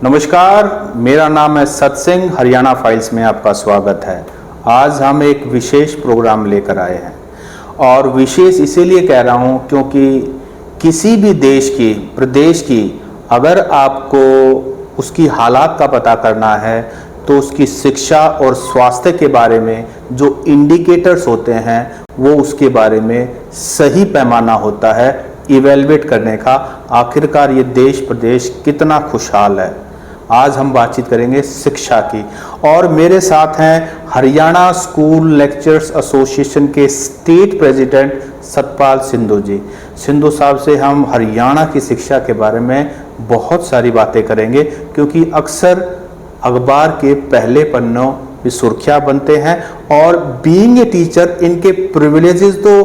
नमस्कार, मेरा नाम है सतसिंह। हरियाणा फाइल्स में आपका स्वागत है। आज हम एक विशेष प्रोग्राम लेकर आए हैं और विशेष इसीलिए कह रहा हूं क्योंकि किसी भी देश की, प्रदेश की अगर आपको उसकी हालात का पता करना है तो उसकी शिक्षा और स्वास्थ्य के बारे में जो इंडिकेटर्स होते हैं वो उसके बारे में सही पैमाना होता है इवेलुएट करने का, आखिरकार ये देश प्रदेश कितना खुशहाल है। आज हम बातचीत करेंगे शिक्षा की और मेरे साथ हैं हरियाणा स्कूल लेक्चरर्स एसोसिएशन के स्टेट प्रेसिडेंट सतपाल सिंधु जी। सिंधु साहब से हम हरियाणा की शिक्षा के बारे में बहुत सारी बातें करेंगे क्योंकि अक्सर अखबार के पहले पन्नों में सुर्खियां बनते हैं और बीइंग ए टीचर इनके प्रिविलेजेस तो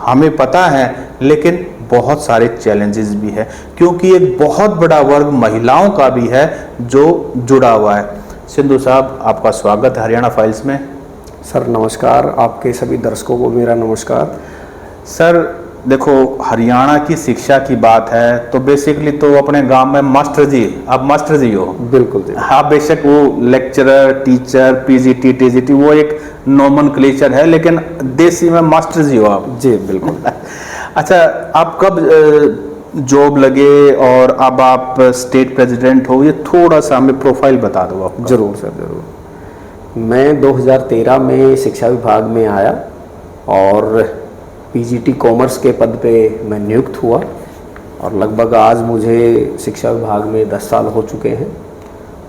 हमें पता है लेकिन बहुत सारे चैलेंजेस भी है क्योंकि एक बहुत बड़ा वर्ग महिलाओं का भी है जो जुड़ा हुआ है। सिंधु साहब, आपका स्वागत है हरियाणा फाइल्स में। सर नमस्कार, आपके सभी दर्शकों को मेरा नमस्कार। सर देखो, हरियाणा की शिक्षा की बात है तो बेसिकली तो अपने गांव में मास्टर जी, आप मास्टर जी हो। बिल्कुल जी। हाँ, बेशक वो लेक्चरर, टीचर, पीजीटी, टीजीटी वो एक नोमेनक्लेचर है, लेकिन देसी में मास्टर जी हो आप। जी बिल्कुल। अच्छा, आप कब जॉब लगे और अब आप स्टेट प्रेसिडेंट हो, ये थोड़ा सा हमें प्रोफाइल बता दो आप। जरूर सर, जरूर। मैं 2013 में शिक्षा विभाग में आया और पीजीटी कॉमर्स के पद पे मैं नियुक्त हुआ और लगभग आज मुझे शिक्षा विभाग में 10 साल हो चुके हैं।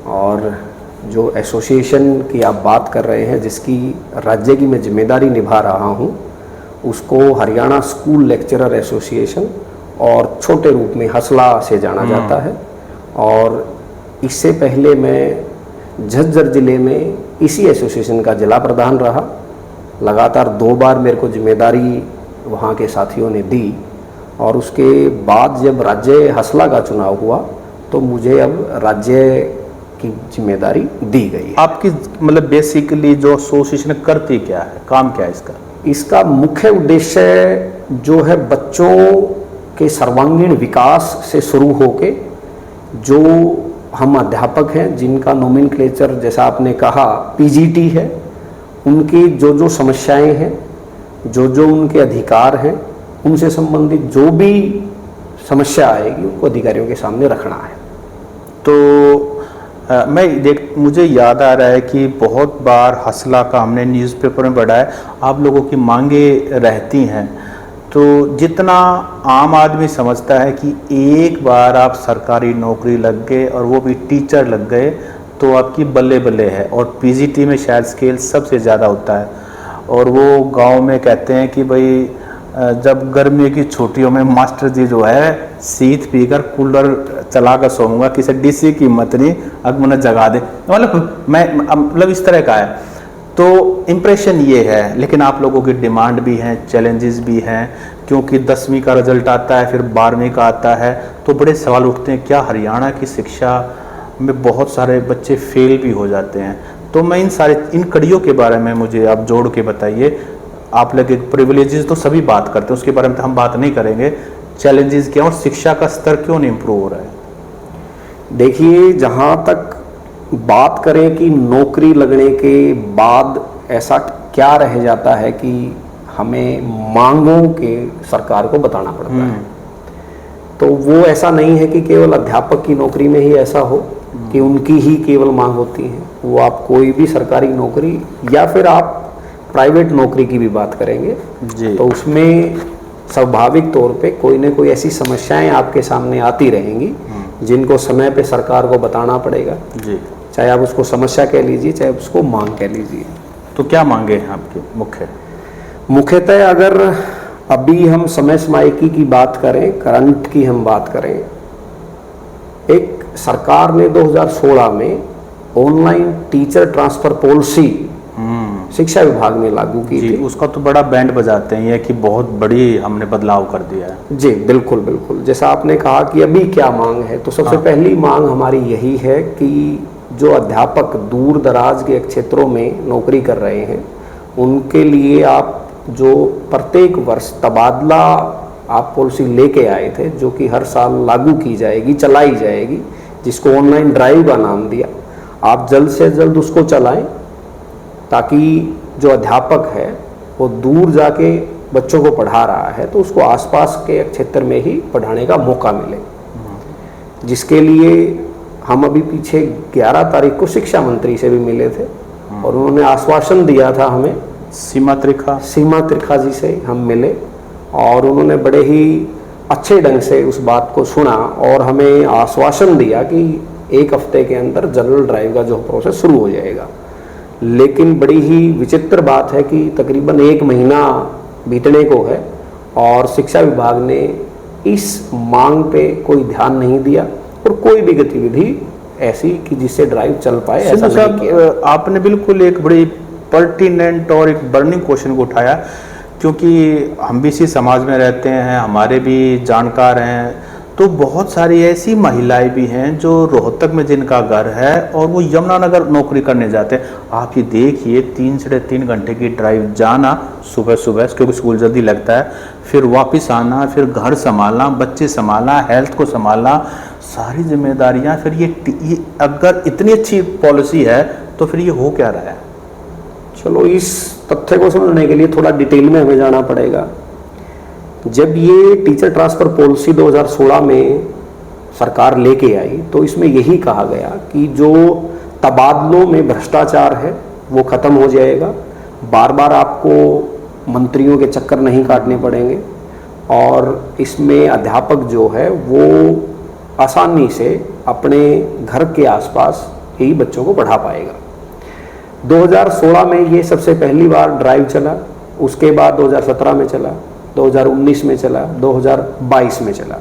और जो एसोसिएशन की आप बात कर रहे हैं, जिसकी राज्य की मैं जिम्मेदारी निभा रहा हूँ, उसको हरियाणा स्कूल लेक्चरर एसोसिएशन और छोटे रूप में हसला से जाना जाता है। और इससे पहले मैं झज्जर ज़िले में इसी एसोसिएशन का जिला प्रधान रहा। लगातार 2 बार मेरे को जिम्मेदारी वहाँ के साथियों ने दी और उसके बाद जब राज्य हसला का चुनाव हुआ तो मुझे अब राज्य की जिम्मेदारी दी गई। आपकी मतलब बेसिकली जो एसोसिएशन करती क्या है, काम क्या है इसका? इसका मुख्य उद्देश्य जो है बच्चों के सर्वांगीण विकास से शुरू होके जो हम अध्यापक हैं जिनका नोमेनक्लेचर जैसा आपने कहा पीजीटी है, उनकी जो जो समस्याएं हैं, जो जो उनके अधिकार हैं, उनसे संबंधित जो भी समस्या आएगी उनको अधिकारियों के सामने रखना है। तो मुझे याद आ रहा है कि बहुत बार हसला का हमने न्यूज़पेपर में पढ़ा है, आप लोगों की मांगे रहती हैं। तो जितना आम आदमी समझता है कि एक बार आप सरकारी नौकरी लग गए और वो भी टीचर लग गए तो आपकी बल्ले बल्ले है, और पीजीटी में शायद स्केल सबसे ज़्यादा होता है। और वो गांव में कहते हैं कि भाई जब गर्मी की छुट्टियों में मास्टर जी जो है सीत पीकर कूलर चला कर सोऊंगा, किसी डीसी की मत नहीं, अब मुझे जगा दे, मतलब इस तरह का है। तो इम्प्रेशन ये है, लेकिन आप लोगों की डिमांड भी है, चैलेंजेस भी हैं, क्योंकि 10वीं का रिजल्ट आता है, फिर 12वीं का आता है, तो बड़े सवाल उठते हैं क्या हरियाणा की शिक्षा में बहुत सारे बच्चे फेल भी हो जाते हैं। तो मैं इन कड़ियों के बारे में मुझे आप जोड़ के बताइए। आप लोग एक प्रिविलेजेस तो सभी बात करते हैं, उसके बारे में तो हम बात नहीं करेंगे। चैलेंजेस क्या और शिक्षा का स्तर क्यों नहीं इम्प्रूव हो रहा है? देखिए, जहाँ तक बात करें कि नौकरी लगने के बाद ऐसा क्या रह जाता है कि हमें मांगों के सरकार को बताना पड़ता है, तो वो ऐसा नहीं है कि केवल अध्यापक की नौकरी में ही ऐसा हो कि उनकी ही केवल मांग होती है। वो आप कोई भी सरकारी नौकरी या फिर आप प्राइवेट नौकरी की भी बात करेंगे जी, तो उसमें स्वाभाविक तौर पे कोई ना कोई ऐसी समस्याएं आपके सामने आती रहेंगी जिनको समय पे सरकार को बताना पड़ेगा जी। चाहे आप उसको समस्या कह लीजिए, चाहे उसको मांग कह लीजिए। तो क्या मांगे हैं आपकी मुख्यतः अगर अभी हम समय समायिकी की बात करें, करंट की हम बात करें, एक सरकार ने 2016 में ऑनलाइन टीचर ट्रांसफर पॉलिसी शिक्षा विभाग में लागू की थी। उसका तो बड़ा बैंड बजाते हैं ये कि बहुत बड़ी हमने बदलाव कर दिया है। जी बिल्कुल बिल्कुल। जैसा आपने कहा कि अभी क्या मांग है, तो सबसे पहली मांग हमारी यही है कि जो अध्यापक दूर दराज के क्षेत्रों में नौकरी कर रहे हैं उनके लिए आप जो प्रत्येक वर्ष तबादला आप पॉलिसी लेके आए थे, जो कि हर साल लागू की जाएगी, चलाई जाएगी, जिसको ऑनलाइन ड्राइव का नाम दिया। आप जल्द से जल्द उसको चलाएं ताकि जो अध्यापक है वो दूर जाके बच्चों को पढ़ा रहा है तो उसको आसपास के क्षेत्र में ही पढ़ाने का मौका मिले, जिसके लिए हम अभी पीछे 11 तारीख को शिक्षा मंत्री से भी मिले थे और उन्होंने आश्वासन दिया था हमें। सीमा त्रिखा जी से हम मिले और उन्होंने बड़े ही अच्छे ढंग से उस बात को सुना और हमें आश्वासन दिया कि 1 हफ्ते के अंदर जनरल ड्राइव का जो प्रोसेस शुरू हो जाएगा। लेकिन बड़ी ही विचित्र बात है कि तकरीबन 1 महीना बीतने को है और शिक्षा विभाग ने इस मांग पे कोई ध्यान नहीं दिया और कोई भी गतिविधि ऐसी कि जिससे ड्राइव चल पाए ऐसा नहीं किया। आपने बिल्कुल एक बड़ी पर्टिनेंट और एक बर्निंग क्वेश्चन को उठाया, क्योंकि हम भी इसी समाज में रहते हैं, हमारे भी जानकार हैं, तो बहुत सारी ऐसी महिलाएं भी हैं जो रोहतक में जिनका घर है और वो यमुनानगर नौकरी करने जाते हैं। आप ये देखिए 3 से 3 घंटे की ड्राइव, जाना सुबह सुबह क्योंकि स्कूल जल्दी लगता है, फिर वापस आना, फिर घर संभालना, बच्चे संभालना, हेल्थ को संभालना, सारी जिम्मेदारियां। फिर ये अगर इतनी अच्छी पॉलिसी है तो फिर ये हो क्या रहा है? चलो इस तथ्य को समझने के लिए थोड़ा डिटेल में हमें जाना पड़ेगा। जब ये टीचर ट्रांसफ़र पॉलिसी 2016 में सरकार लेके आई तो इसमें यही कहा गया कि जो तबादलों में भ्रष्टाचार है वो ख़त्म हो जाएगा, बार बार आपको मंत्रियों के चक्कर नहीं काटने पड़ेंगे और इसमें अध्यापक जो है वो आसानी से अपने घर के आसपास ही बच्चों को पढ़ा पाएगा। 2016 में ये सबसे पहली बार ड्राइव चला, उसके बाद 2017 में चला, 2019 में चला, 2022 में चला।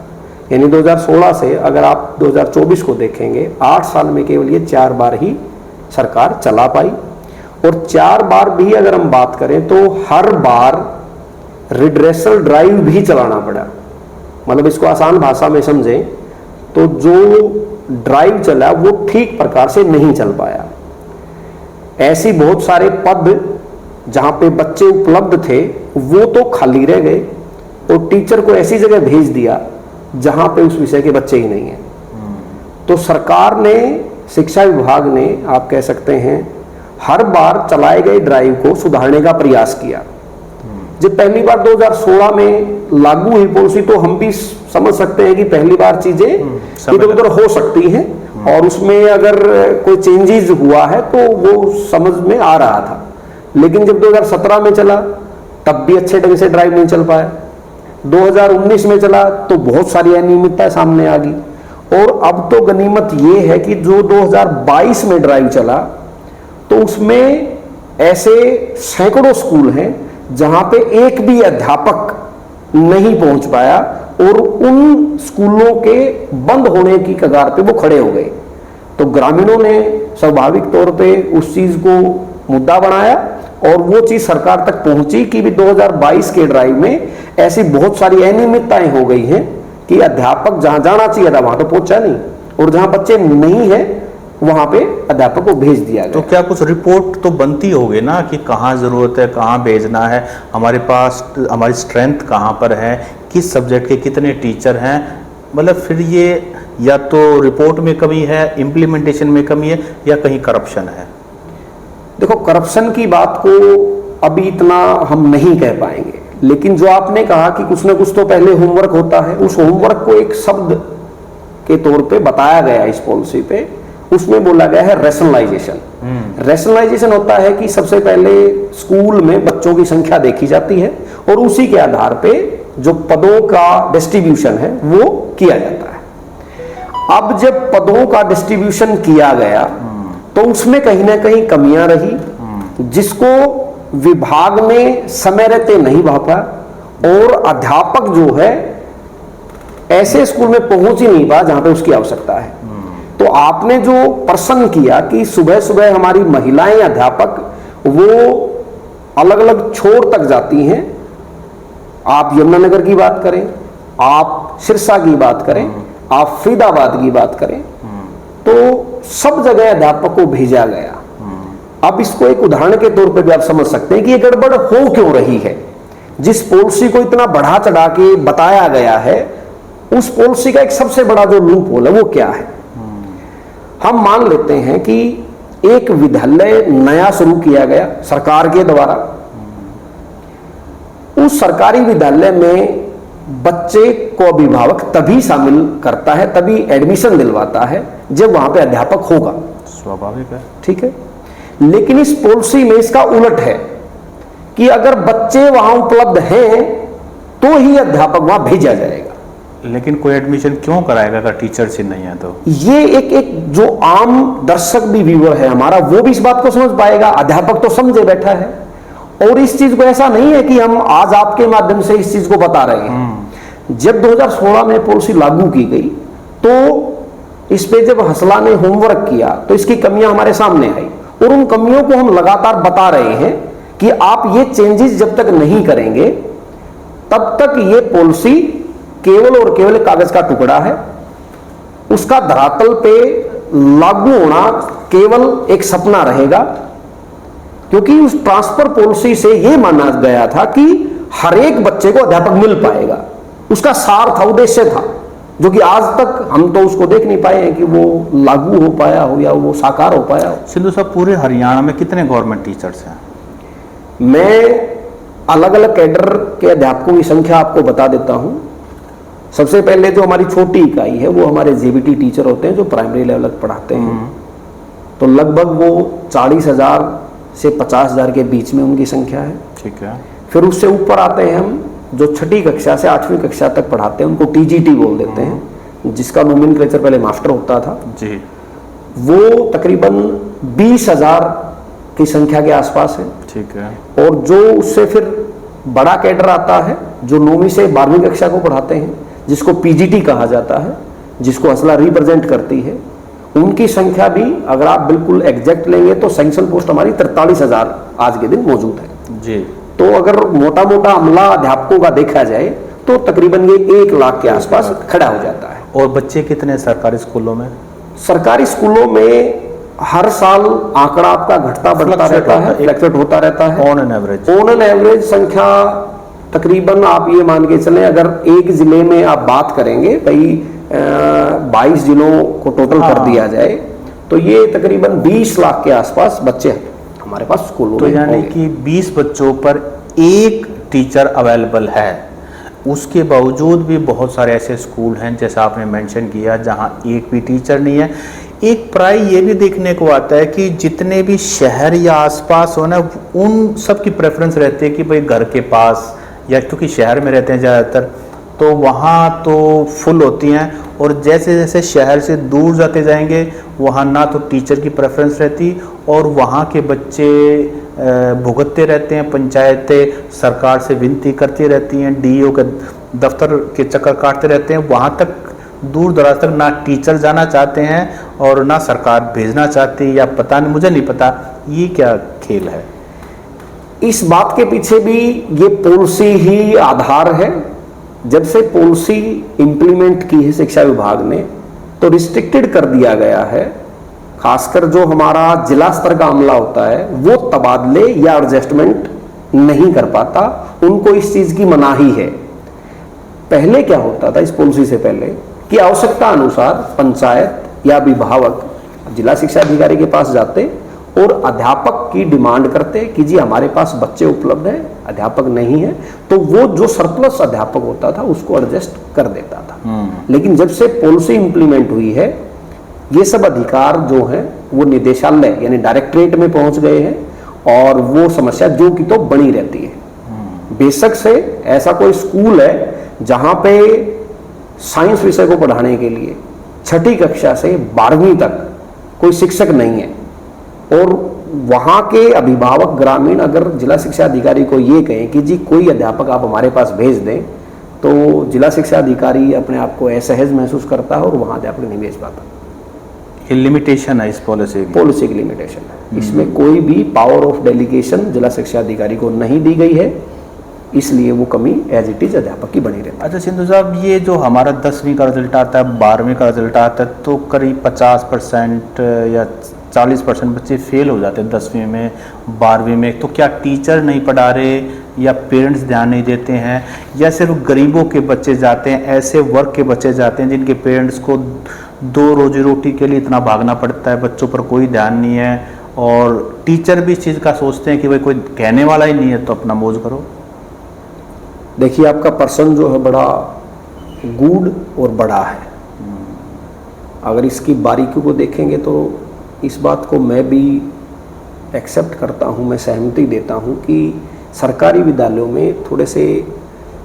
यानी 2016 से अगर आप 2024 को देखेंगे 8 साल में केवल ये 4 बार ही सरकार चला पाई। और 4 बार भी अगर हम बात करें तो हर बार रिड्रेसल ड्राइव भी चलाना पड़ा। मतलब इसको आसान भाषा में समझें तो जो ड्राइव चला वो ठीक प्रकार से नहीं चल पाया। ऐसी बहुत सारे पद जहाँ पे बच्चे उपलब्ध थे वो तो खाली रह गए और टीचर को ऐसी जगह भेज दिया जहाँ पे उस विषय के बच्चे ही नहीं हैं। तो सरकार ने, शिक्षा विभाग ने, आप कह सकते हैं, हर बार चलाए गए ड्राइव को सुधारने का प्रयास किया। जब पहली बार 2016 में लागू हुई पॉलिसी तो हम भी समझ सकते हैं कि पहली बार चीजें इधर उधर हो सकती हैं और उसमें अगर कोई चेंजेस हुआ है तो वो समझ में आ रहा था। लेकिन जब 2017 में चला तब भी अच्छे ढंग से ड्राइव नहीं चल पाया। 2019 में चला तो बहुत सारी अनियमितताएं सामने आ गई और अब तो गनीमत ये है कि जो 2022 में ड्राइव चला तो उसमें ऐसे सैकड़ों स्कूल हैं जहां पे एक भी अध्यापक नहीं पहुंच पाया और उन स्कूलों के बंद होने की कगार पे वो खड़े हो गए। तो ग्रामीणों ने स्वाभाविक तौर पे उस चीज को मुद्दा बनाया और वो चीज सरकार तक पहुंची कि भी 2022 के ड्राइव में ऐसी बहुत सारी अनियमितताएं हो गई हैं कि अध्यापक जहां जाना चाहिए था वहां तो पहुंचा नहीं और जहां बच्चे नहीं है वहां पे अध्यापक को भेज दिया गया। तो क्या कुछ रिपोर्ट तो बनती होगी ना कि कहाँ ज़रूरत है, कहाँ भेजना है, हमारे पास हमारी स्ट्रेंथ कहाँ पर है, किस सब्जेक्ट के कितने टीचर हैं। मतलब फिर ये या तो रिपोर्ट में कमी है, इम्प्लीमेंटेशन में कमी है, या कहीं करप्शन है। देखो, करप्शन की बात को अभी इतना हम नहीं कह पाएंगे, लेकिन जो आपने कहा कि कुछ ना कुछ तो पहले होमवर्क होता है, उस होमवर्क को एक शब्द के तौर पे बताया गया इस पॉलिसी पे। उसमें बोला गया है रैशनलाइजेशन। रैशनलाइजेशन होता है कि सबसे पहले स्कूल में बच्चों की संख्या देखी जाती है और उसी के आधार पे जो पदों का डिस्ट्रीब्यूशन है वो किया जाता है। अब जब पदों का डिस्ट्रीब्यूशन किया गया तो उसमें कहीं ना कहीं कमियां रही, जिसको विभाग ने समय रहते नहीं भापा और अध्यापक जो है ऐसे स्कूल में पहुंच ही नहीं पा जहां पे उसकी आवश्यकता है। तो आपने जो प्रश्न किया कि सुबह सुबह हमारी महिलाएं अध्यापक वो अलग अलग छोर तक जाती हैं, आप यमुनानगर की बात करें, आप सिरसा की बात करें, आप फरीदाबाद की बात करें, तो सब जगह अध्यापक को भेजा गया। अब इसको एक उदाहरण के तौर पे भी आप समझ सकते हैं कि ये गड़बड़ हो क्यों रही है। जिस पॉलिसी को इतना बढ़ा चढ़ा के बताया गया है उस पॉलिसी का एक सबसे बड़ा जो लूप होल है वो क्या है। हम मान लेते हैं कि एक विद्यालय नया शुरू किया गया सरकार के द्वारा, उस सरकारी विद्यालय में बच्चे को अभिभावक तभी शामिल करता है, तभी एडमिशन दिलवाता है जब वहां पे अध्यापक होगा। स्वाभाविक है। ठीक है, लेकिन इस पॉलिसी में इसका उलट है कि अगर बच्चे वहां उपलब्ध हैं तो ही अध्यापक वहां भेजा जाएगा। लेकिन कोई एडमिशन क्यों कराएगा अगर टीचर्स ही नहीं है तो? ये एक जो आम दर्शक भी व्यूअर है हमारा, वो भी इस बात को समझ पाएगा। अध्यापक तो समझे बैठा है, और इस चीज को ऐसा नहीं है कि हम आज आपके माध्यम से इस चीज को बता रहे हैं। जब 2016 में पॉलिसी लागू की गई तो इस पे जब हसला ने होमवर्क किया तो इसकी कमियां हमारे सामने आई, और उन कमियों को हम लगातार बता रहे हैं कि आप ये चेंजेस जब तक नहीं करेंगे तब तक ये पॉलिसी केवल और केवल कागज का टुकड़ा है, उसका धरातल पे लागू होना केवल एक सपना रहेगा। क्योंकि उस ट्रांसफर पॉलिसी से यह माना गया था कि हर एक बच्चे को अध्यापक मिल पाएगा, उसका सार था, उद्देश्य था, जो कि आज तक हम तो उसको देख नहीं पाए हैं कि वो लागू हो पाया हो या वो साकार हो पाया हो। सिंधु साहब, पूरे हरियाणा में कितने गवर्नमेंट टीचर्स हैं? मैं अलग अलग कैडर के अध्यापकों की संख्या आपको बता देता हूं। सबसे पहले जो हमारी छोटी इकाई है वो हमारे जेबीटी टीचर होते हैं जो प्राइमरी लेवल तक पढ़ाते हैं, तो लगभग वो 40,000 से 50,000 के बीच में उनकी संख्या है। ठीक है। फिर उससे ऊपर आते हैं हम जो छठी कक्षा से 8वीं कक्षा तक पढ़ाते हैं, उनको टीजीटी बोल देते हैं, जिसका नोमेनक्लेचर पहले मास्टर होता था जी। वो तकरीबन 20,000 की संख्या के आसपास है। ठीक है। और जो उससे फिर बड़ा कैडर आता है जो 9वीं से 12वीं कक्षा को पढ़ाते हैं, जिसको पीजीटी कहा जाता है, जिसको हसला रिप्रेजेंट करती है, उनकी संख्या भी अगर आप बिल्कुल एग्जैक्ट लेंगे तो सैंक्शन पोस्ट हमारी 43,000 आज के दिन मौजूद है जी। तो अगर मोटा मोटा अमला अध्यापकों का देखा जाए तो तकरीबन ये 1 लाख के आसपास खड़ा हो जाता है। और बच्चे कितने सरकारी स्कूलों में? सरकारी स्कूलों में हर साल आंकड़ा आपका घटता बढ़ता रहता है, फ्लक्चुएट होता रहता है। ऑन एन एवरेज संख्या तकरीबन आप ये मान के चलें, अगर एक जिले में आप बात करेंगे, कई 22 जिलों को टोटल कर दिया जाए तो ये तकरीबन 20 लाख के आसपास बच्चे हमारे पास स्कूलों तो में यानी कि 20 बच्चों पर एक टीचर अवेलेबल है। उसके बावजूद भी बहुत सारे ऐसे स्कूल हैं जैसा आपने मेंशन किया जहां एक भी टीचर नहीं है। एक प्राय ये भी देखने को आता है कि जितने भी शहर या आसपास हो ना, उन सब की प्रेफरेंस रहती है कि भाई घर के पास, या क्योंकि शहर में रहते हैं ज़्यादातर तो वहाँ तो फुल होती हैं, और जैसे जैसे शहर से दूर जाते जाएंगे वहाँ ना तो टीचर की प्रेफरेंस रहती, और वहाँ के बच्चे भुगतते रहते हैं, पंचायतें सरकार से विनती करती रहती हैं, डीईओ के दफ्तर के चक्कर काटते रहते हैं, वहाँ तक दूर दराज तक ना टीचर जाना चाहते हैं और ना सरकार भेजना चाहती, या पता नहीं, मुझे नहीं पता ये क्या खेल है। इस बात के पीछे भी ये पॉलिसी ही आधार है। जब से पॉलिसी इंप्लीमेंट की है शिक्षा विभाग ने तो रिस्ट्रिक्टेड कर दिया गया है, खासकर जो हमारा जिला स्तर का अमला होता है वो तबादले या एडजस्टमेंट नहीं कर पाता, उनको इस चीज की मनाही है। पहले क्या होता था इस पॉलिसी से पहले कि आवश्यकता अनुसार पंचायत या अभिभावक जिला शिक्षा अधिकारी के पास जाते और अध्यापक की डिमांड करते कि जी हमारे पास बच्चे उपलब्ध हैं, अध्यापक नहीं है, तो वो जो सरप्लस अध्यापक होता था उसको एडजस्ट कर देता था। लेकिन जब से पॉलिसी इंप्लीमेंट हुई है ये सब अधिकार जो हैं वो निदेशालय यानी डायरेक्टरेट में पहुंच गए हैं, और वो समस्या जो कि तो बनी रहती है। बेशक से ऐसा कोई स्कूल है जहां पे साइंस विषय को पढ़ाने के लिए छठी कक्षा से 12वीं तक कोई शिक्षक नहीं है, और वहाँ के अभिभावक ग्रामीण अगर जिला शिक्षा अधिकारी को ये कहें कि जी कोई अध्यापक आप हमारे पास भेज दें, तो जिला शिक्षा अधिकारी अपने आप को असहज महसूस करता है और वहाँ अध्यापक नहीं भेज पाता। ये लिमिटेशन है इस पॉलिसी की लिमिटेशन है। इसमें कोई भी पावर ऑफ डेलीगेशन जिला शिक्षा अधिकारी को नहीं दी गई है, इसलिए वो कमी एज इट इज अध्यापक की बनी रहती है। अच्छा सिंधु साहब, ये जो हमारा 10वीं का रिजल्ट आता है, 12वीं का रिजल्ट आता है, तो करीब 50% या 40% बच्चे फेल हो जाते हैं 10वीं में 12वीं में। तो क्या टीचर नहीं पढ़ा रहे या पेरेंट्स ध्यान नहीं देते हैं, या सिर्फ गरीबों के बच्चे जाते हैं, ऐसे वर्ग के बच्चे जाते हैं जिनके पेरेंट्स को दो रोजी रोटी के लिए इतना भागना पड़ता है, बच्चों पर कोई ध्यान नहीं है, और टीचर भी इस चीज़ का सोचते हैं कि भाई कोई कहने वाला ही नहीं है तो अपना मौज करो। देखिए, आपका पर्सन जो है बड़ा गूढ़ और बड़ा है। अगर इसकी बारीकियों को देखेंगे तो इस बात को मैं भी एक्सेप्ट करता हूँ, मैं सहमति देता हूँ कि सरकारी विद्यालयों में थोड़े से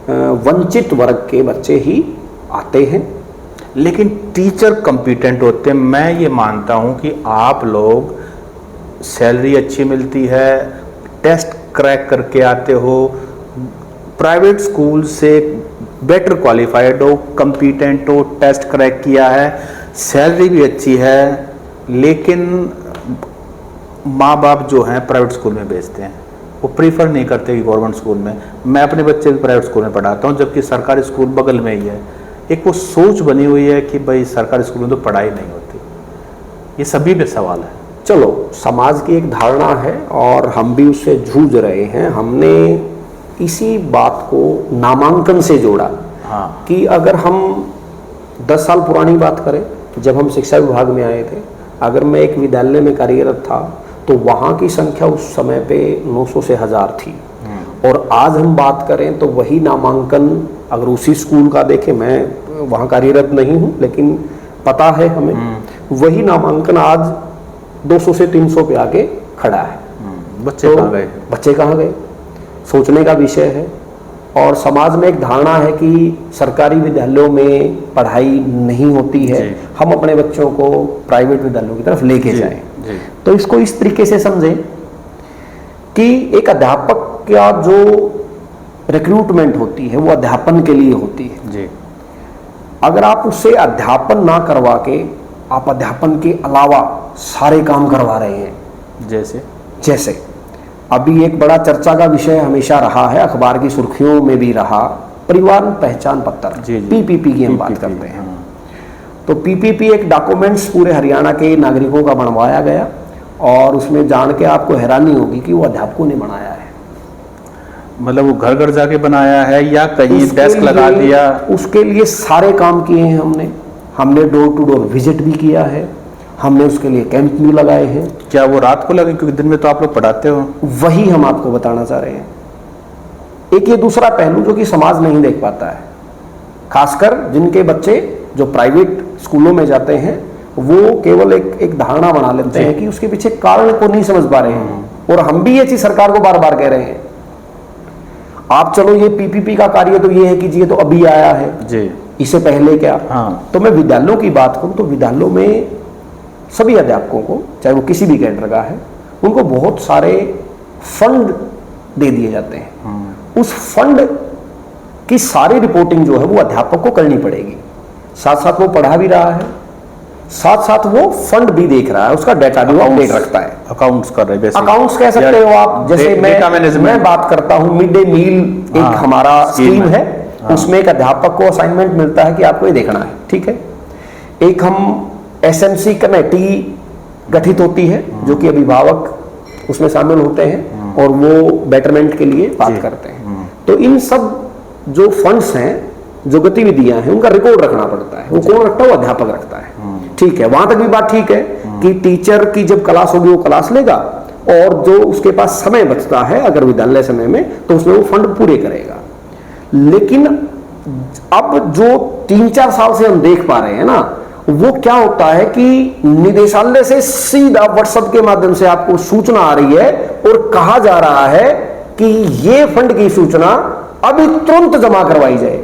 वंचित वर्ग के बच्चे ही आते हैं, लेकिन टीचर कॉम्पिटेंट होते हैं। मैं ये मानता हूँ कि आप लोग, सैलरी अच्छी मिलती है, टेस्ट क्रैक करके आते हो, प्राइवेट स्कूल से बेटर क्वालिफाइड हो, कॉम्पिटेंट हो, टेस्ट क्रैक किया है, सैलरी भी अच्छी है, लेकिन माँ बाप जो हैं प्राइवेट स्कूल में भेजते हैं, वो प्रीफर नहीं करते कि गवर्नमेंट स्कूल में। मैं अपने बच्चे भी प्राइवेट स्कूल में पढ़ाता हूँ, जबकि सरकारी स्कूल बगल में ही है। एक वो सोच बनी हुई है कि भाई सरकारी स्कूल में तो पढ़ाई नहीं होती। ये सभी पे सवाल है। चलो, समाज की एक धारणा है और हम भी उससे जूझ रहे हैं। हमने इसी बात को नामांकन से जोड़ा। हाँ। कि अगर हम 10 साल पुरानी बात करें, जब हम शिक्षा विभाग में आए थे, अगर मैं एक विद्यालय में कार्यरत था तो वहाँ की संख्या उस समय पे 900 से 1000 थी। और आज हम बात करें तो वही नामांकन, अगर उसी स्कूल का देखें, मैं वहाँ कार्यरत नहीं हूँ लेकिन पता है हमें, वही नामांकन आज 200 से 300 पे आके खड़ा है। बच्चे कहाँ गए? बच्चे कहाँ गए, सोचने का विषय है। और समाज में एक धारणा है कि सरकारी विद्यालयों में पढ़ाई नहीं होती है, हम अपने बच्चों को प्राइवेट विद्यालयों की तरफ लेके जाएं। तो इसको इस तरीके से समझें कि एक अध्यापक का जो रिक्रूटमेंट होती है वो अध्यापन के लिए होती है जी। अगर आप उससे अध्यापन ना करवा के आप अध्यापन के अलावा सारे काम करवा रहे हैं, जैसे अभी एक बड़ा चर्चा का विषय हमेशा रहा है, अखबार की सुर्खियों में भी रहा, परिवार पहचान पत्र, पीपीपी की हम बात करते हैं। तो पीपीपी एक डॉक्यूमेंट्स पूरे हरियाणा के नागरिकों का बनवाया गया और उसमें जान के आपको हैरानी होगी कि वो अध्यापकों ने बनाया है। मतलब वो घर घर जाके बनाया है या कहीं डेस्क लगा दिया? उसके लिए सारे काम किए हैं हमने डोर टू डोर विजिट भी किया है, हमने उसके लिए कैंप भी लगाए हैं। क्या वो रात को लगे, क्योंकि दिन में तो आप लोग पढ़ाते हो? वही हम आपको बताना चाह रहे हैं। एक ये दूसरा पहलू जो कि समाज नहीं देख पाता है, खासकर जिनके बच्चे जो प्राइवेट स्कूलों में जाते हैं, वो केवल एक धारणा बना लेते हैं कि उसके पीछे कारण को नहीं समझ पा रहे हैं। और हम भी ये चीज सरकार को बार बार कह रहे हैं, आप चलो ये पीपीपी का कार्य तो ये है कि जी तो अभी आया है जी, इससे पहले क्या? हाँ। तो मैं विद्यालयों की बात करूं तो विद्यालयों में सभी अध्यापकों को, चाहे वो किसी भी कैडर का है, उनको बहुत सारे फंड दे दिए जाते हैं। उस फंड की सारी रिपोर्टिंग जो है वो अध्यापक को करनी पड़ेगी। साथ साथ वो पढ़ा भी रहा है, साथ साथ वो फंड भी देख रहा है, उसका डाटा भी वो अपडेट रखता है। अकाउंट्स कर रहे हैं, अकाउंट्स कह सकते हो आप। जैसे मैं बात करता हूँ मिड डे मील, एक हमारा स्कीम है, उसमें एक अध्यापक को असाइनमेंट मिलता है कि आपको ये देखना है, ठीक है। एक हम एसएमसी कमेटी गठित होती है जो कि अभिभावक उसमें शामिल होते हैं और वो बेटरमेंट के लिए बात करते हैं। तो इन सब जो फंड्स हैं, जो गतिविधियां हैं, उनका रिकॉर्ड रखना पड़ता है। वो कौन रखता है? वो अध्यापक रखता है, ठीक है। वहां तक भी बात ठीक है कि टीचर की जब क्लास होगी वो क्लास लेगा और जो उसके पास समय बचता है अगर विद्यालय समय में, तो उसमें वो फंड पूरे करेगा। लेकिन अब जो 3-4 साल से हम देख पा रहे हैं ना, वो क्या होता है कि निदेशालय से सीधा व्हाट्सएप के माध्यम से आपको सूचना आ रही है और कहा जा रहा है कि ये फंड की सूचना अभी तुरंत जमा करवाई जाए।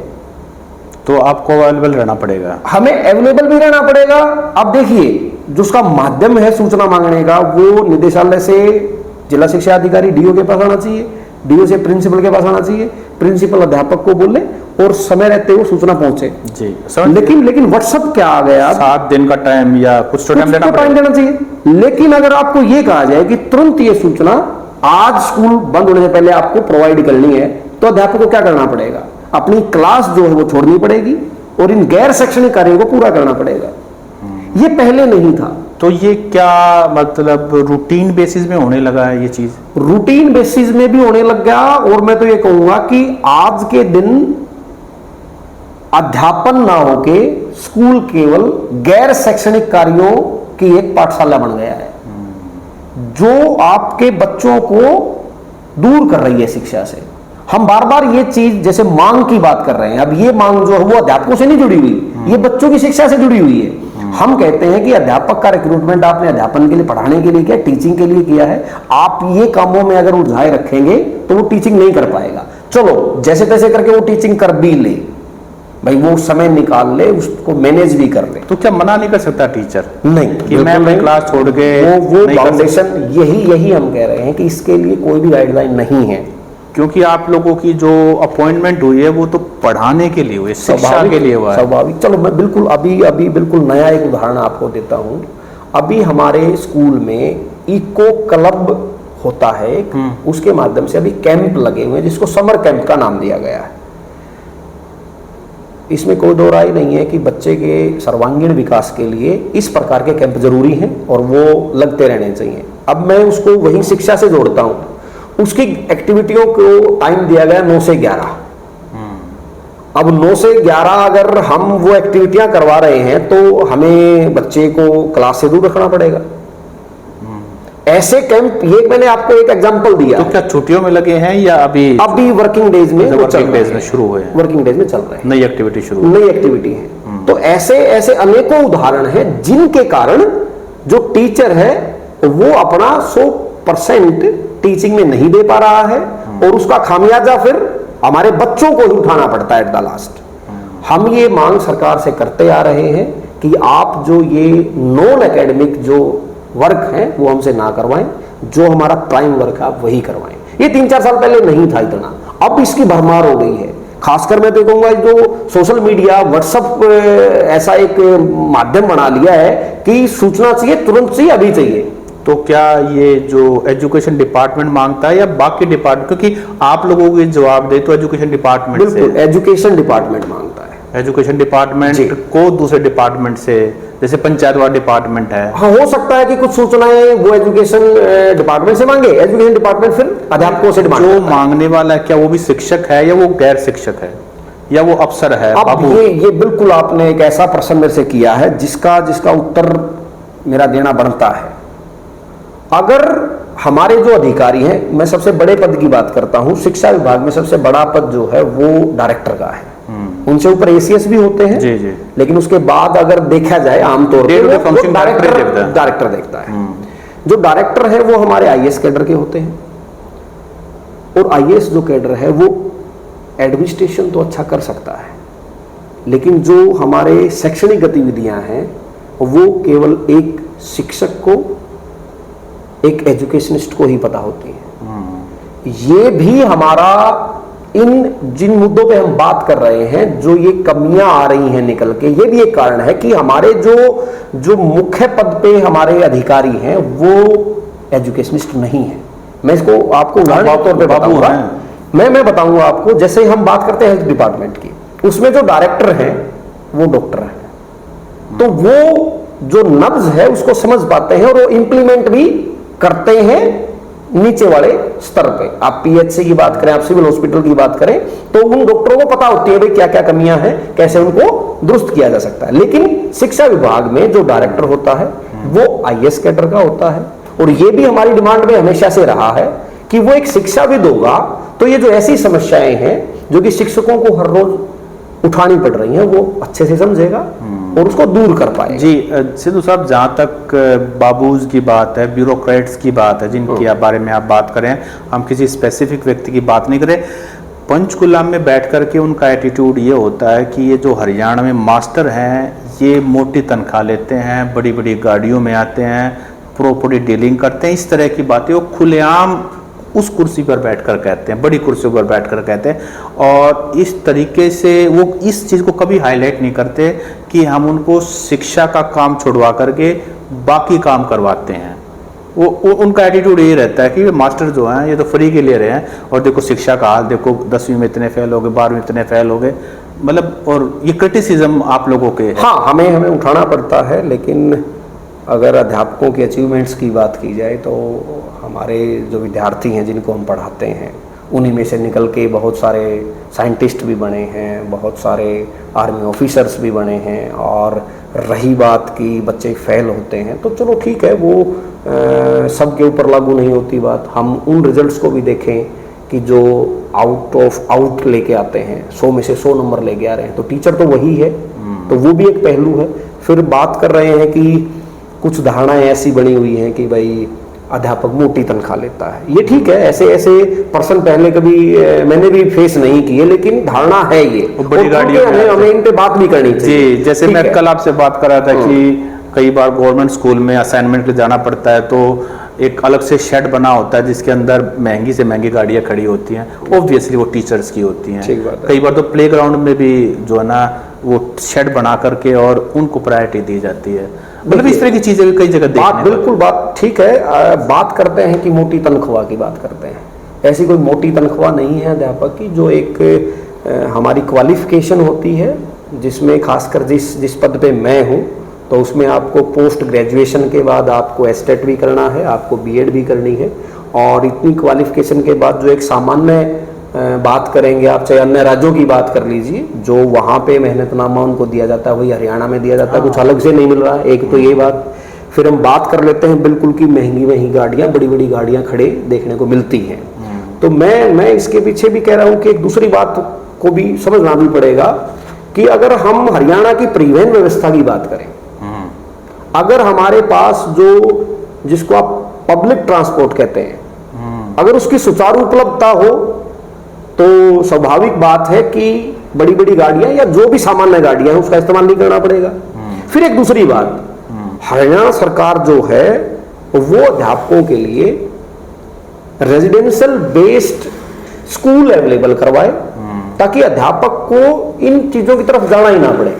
तो आपको अवेलेबल रहना पड़ेगा, हमें अवेलेबल भी रहना पड़ेगा। अब देखिए, जो उसका माध्यम है सूचना मांगने का, वो निदेशालय से जिला शिक्षा अधिकारी डीओ के पास आना चाहिए, डीओ से प्रिंसिपल के पास आना चाहिए, प्रिंसिपल अध्यापक को बोले और समय रहते हुए सूचना पहुंचे जी। लेकिन व्हाट्सएप क्या आ गया, 7 दिन का टाइम या कुछ तो टाइम देना चाहिए। लेकिन अगर आपको ये कहा जाए कि तुरंत ये सूचना आज स्कूल बंद होने से पहले आपको प्रोवाइड करनी है, तो अध्यापक को क्या करना पड़ेगा? अपनी क्लास जो है वो छोड़नी पड़ेगी और इन गैर शैक्षणिक कार्यों को पूरा करना पड़ेगा। ये पहले नहीं था। तो ये क्या मतलब रूटीन बेसिस में होने लगा है ये चीज? रूटीन बेसिस में भी होने लग गया। और मैं तो ये कहूंगा कि आज के दिन अध्यापन ना होके स्कूल केवल गैर शैक्षणिक कार्यों की एक पाठशाला बन गया है, जो आपके बच्चों को दूर कर रही है शिक्षा से। हम बार बार ये चीज, जैसे मांग की बात कर रहे हैं, अब ये मांग जो है वो अध्यापकों से नहीं जुड़ी हुई, ये बच्चों की शिक्षा से जुड़ी हुई है। हम कहते हैं कि अध्यापक का रिक्रूटमेंट आपने अध्यापन के लिए, पढ़ाने के लिए किया, टीचिंग के लिए किया है। आप ये कामों में अगर उलझाए रखेंगे तो वो टीचिंग नहीं कर पाएगा। चलो जैसे तैसे करके वो टीचिंग कर भी ले, भाई वो समय निकाल ले, उसको मैनेज भी कर ले, तो क्या मना नहीं कर सकता टीचर? नहीं कि मैं अपनी क्लास छोड़ के वो नहीं कर फाउंडेशन, यही हम कह रहे हैं कि इसके लिए कोई भी गाइडलाइन नहीं है। क्योंकि आप लोगों की जो अपॉइंटमेंट हुई है वो तो पढ़ाने के लिए हुई है, शिक्षा के लिए हुआ है। स्वाभाविक। चलो मैं बिल्कुल अभी बिल्कुल नया एक उदाहरण आपको देता हूँ। अभी हमारे स्कूल में इको क्लब होता है, उसके माध्यम से अभी कैंप लगे हुए हैं जिसको समर कैंप का नाम दिया गया है। इसमें कोई दो राय नहीं है कि बच्चे के सर्वांगीण विकास के लिए इस प्रकार के कैंप जरूरी हैं और वो लगते रहने चाहिए। अब मैं उसको वही शिक्षा से जोड़ता हूँ। उसकी एक्टिविटियों को टाइम दिया गया 9 से 11। अब 9 से 11 अगर हम वो एक्टिविटियां करवा रहे हैं तो हमें बच्चे को क्लास से दूर रखना पड़ेगा। ऐसे कैंप, ये मैंने आपको एक एग्जांपल दिया। तो क्या छुट्टियों में लगे हैं या अभी वर्किंग डेज में, वर्किंग डेज में शुरू हुए हैं? वर्किंग डेज में चल रहे हैं, नई एक्टिविटी शुरू, नई एक्टिविटी है। तो ऐसे ऐसे अनेकों उदाहरण हैं जिनके कारण जो टीचर है वो अपना 100% टीचिंग में नहीं दे पा रहा है और उसका खामियाजा फिर हमारे बच्चों को ही उठाना पड़ता है एट द लास्ट। हम ये मांग सरकार से करते आ रहे हैं कि आप जो ये नॉन एकेडमिक जो वर्क है वो हमसे ना करवाएं, जो हमारा प्राइम वर्क है आप वही करवाएं। ये 3-4 साल पहले नहीं था इतना, अब इसकी भरमार हो गई है। खासकर मैं तो कहूंगा जो सोशल मीडिया, व्हाट्सएप ऐसा एक माध्यम बना लिया है कि सूचना चाहिए, तुरंत चाहिए, अभी चाहिए। तो क्या ये जो एजुकेशन डिपार्टमेंट मांगता है या बाकी डिपार्टमेंट? क्योंकि आप लोगों को जवाब दे तो एजुकेशन डिपार्टमेंट से, बिल्कुल एजुकेशन डिपार्टमेंट मांगता है। एजुकेशन डिपार्टमेंट को दूसरे डिपार्टमेंट से, जैसे पंचायत वाला डिपार्टमेंट है। हाँ, हो सकता है कि कुछ सूचनाएं वो एजुकेशन डिपार्टमेंट से मांगे, एजुकेशन डिपार्टमेंट फिर अध्यापकों से डिमांड जो मांगने वाला है क्या वो भी शिक्षक है या वो गैर शिक्षक है या वो अफसर है? अब ये बिल्कुल आपने एक ऐसा प्रश्न मेरे से किया है जिसका उत्तर मेरा देना बनता है। अगर हमारे जो अधिकारी हैं, मैं सबसे बड़े पद की बात करता हूं, शिक्षा विभाग में सबसे बड़ा पद जो है वो डायरेक्टर का है। उनसे ऊपर एसीएस भी होते हैं, जी जी। लेकिन उसके बाद अगर देखा जाए आमतौर पर डायरेक्टर देखता है। जो डायरेक्टर है वो हमारे आईएएस कैडर के होते हैं और आईएएस जो कैडर है वो एडमिनिस्ट्रेशन तो अच्छा कर सकता है, लेकिन जो हमारे शैक्षणिक गतिविधियां हैं वो केवल एक शिक्षक को, एक एजुकेशनिस्ट को ही पता होती है। ये भी हमारा इन जिन मुद्दों पे हम बात कर रहे हैं, जो ये कमियां आ रही हैं निकल के, ये भी एक कारण है कि हमारे जो मुख्य पद पे हमारे अधिकारी हैं वो एजुकेशनिस्ट नहीं है। मैं इसको आपको उदाहरण के तौर पे बताऊंगा। मैं बताऊंगा आपको, जैसे हम बात करते हैं हेल्थ डिपार्टमेंट की, उसमें जो डायरेक्टर हैं वो डॉक्टर हैं, तो वो जो नब्ज है उसको समझ पाते हैं और वो इंप्लीमेंट भी करते हैं नीचे वाले स्तर पे। आप पीएचसी की बात करें, आप सिविल हॉस्पिटल की बात करें, तो उन डॉक्टरों को पता होती है भाई क्या क्या कमियां हैं, कैसे उनको दुरुस्त किया जा सकता है। लेकिन शिक्षा विभाग में जो डायरेक्टर होता है वो आईएएस कैडर का होता है और ये भी हमारी डिमांड में हमेशा से रहा है कि वो एक शिक्षाविद होगा, तो ये जो ऐसी समस्याएं हैं जो कि शिक्षकों को हर रोज उठानी पड़ रही हैं वो अच्छे से समझेगा और उसको दूर कर पाएगा। जी सिद्धू साहब, जहाँ तक बाबूज की बात है, ब्यूरोक्रेट्स की बात है जिनकी बारे में आप बात करें, हम किसी स्पेसिफिक व्यक्ति की बात नहीं करें, पंचकुला में बैठ कर के उनका एटीट्यूड ये होता है कि ये जो हरियाणा में मास्टर हैं ये मोटी तनख्वाह लेते हैं, बड़ी बड़ी गाड़ियों में आते हैं, प्रॉपर्टी डीलिंग करते हैं, इस तरह की बातें वो खुलेआम उस कुर्सी पर बैठकर कहते हैं, बड़ी कुर्सी पर बैठकर कहते हैं। और इस तरीके से वो इस चीज़ को कभी हाईलाइट नहीं करते कि हम उनको शिक्षा का काम छुड़वा करके बाकी काम करवाते हैं। वो उनका एटीट्यूड ये रहता है कि मास्टर जो हैं ये तो फ्री के ले रहे हैं और देखो शिक्षा का हाल देखो, 10वीं में इतने फेल हो गए, 12वीं में इतने फेल हो गए, मतलब। और ये क्रिटिसिज्म आप लोगों के है। हाँ, हमें उठाना पड़ता है, लेकिन अगर अध्यापकों के अचीवमेंट्स की बात की जाए तो हमारे जो विद्यार्थी हैं जिनको हम पढ़ाते हैं उन्हीं में से निकल के बहुत सारे साइंटिस्ट भी बने हैं, बहुत सारे आर्मी ऑफिसर्स भी बने हैं। और रही बात कि बच्चे फेल होते हैं, तो चलो ठीक है, वो सबके ऊपर लागू नहीं होती बात। हम उन रिजल्ट्स को भी देखें कि जो आउट ऑफ आउट लेके आते हैं, 100 में से 100 नंबर लेके आ रहे हैं, तो टीचर तो वही है, तो वो भी एक पहलू है। फिर बात कर रहे हैं कि कुछ धारणाएं ऐसी बनी हुई हैं कि भाई अध्यापक मोटी तनख्वाह लेता है। ये ठीक है, ऐसे ऐसे पर्सन पहले कभी मैंने भी फेस नहीं किए, लेकिन धारणा है ये। बड़ी गाड़ियों में हमें इन पे बात भी करनी चाहिए। जी, जैसे मैं कल आपसे बात कर रहा था कि कई बार गवर्नमेंट स्कूल में असाइनमेंट के जाना पड़ता है, तो एक अलग से शेड बना होता है जिसके अंदर महंगी से महंगी गाड़ियां खड़ी होती हैं, ऑब्वियसली वो टीचर्स की होती हैं। कई बार तो प्लेग्राउंड में भी जो है ना वो शेड बना करके और उनको प्रायोरिटी दी जाती है। मतलब इस तरह की चीजें भी कई जगह देखने बिल्कुल बात ठीक है। बात करते हैं कि मोटी तनख्वाह की बात करते हैं, ऐसी कोई मोटी तनख्वाह नहीं है अध्यापक की। जो एक हमारी क्वालिफिकेशन होती है, जिसमें खासकर जिस पद पे मैं हूँ, तो उसमें आपको पोस्ट ग्रेजुएशन के बाद आपको एस्टेट भी करना है, आपको बीएड भी करनी है। और इतनी क्वालिफिकेशन के बाद जो एक सामान्य बात करेंगे आप, चाहे अन्य राज्यों की बात कर लीजिए, जो वहाँ पे मेहनतनामा उनको दिया जाता है वही हरियाणा में दिया जाता है, कुछ अलग से नहीं मिल रहा है। एक तो ये बात। फिर हम बात कर लेते हैं बिल्कुल की महंगी गाड़ियाँ, बड़ी बड़ी गाड़ियाँ खड़े देखने को मिलती हैं। तो मैं इसके पीछे भी कह रहा हूँ कि एक दूसरी बात को भी समझना भी पड़ेगा कि अगर हम हरियाणा की परिवहन व्यवस्था की बात करें, अगर हमारे पास जिसको आप पब्लिक ट्रांसपोर्ट कहते हैं, अगर उसकी सुचारू उपलब्धता हो, तो स्वाभाविक बात है कि बड़ी बड़ी गाड़ियां या जो भी सामान्य गाड़ियां हैं उसका इस्तेमाल नहीं करना पड़ेगा। फिर एक दूसरी बात, हरियाणा सरकार जो है वो अध्यापकों के लिए रेजिडेंशियल बेस्ड स्कूल अवेलेबल करवाए, ताकि अध्यापक को इन चीजों की तरफ जाना ही ना पड़े।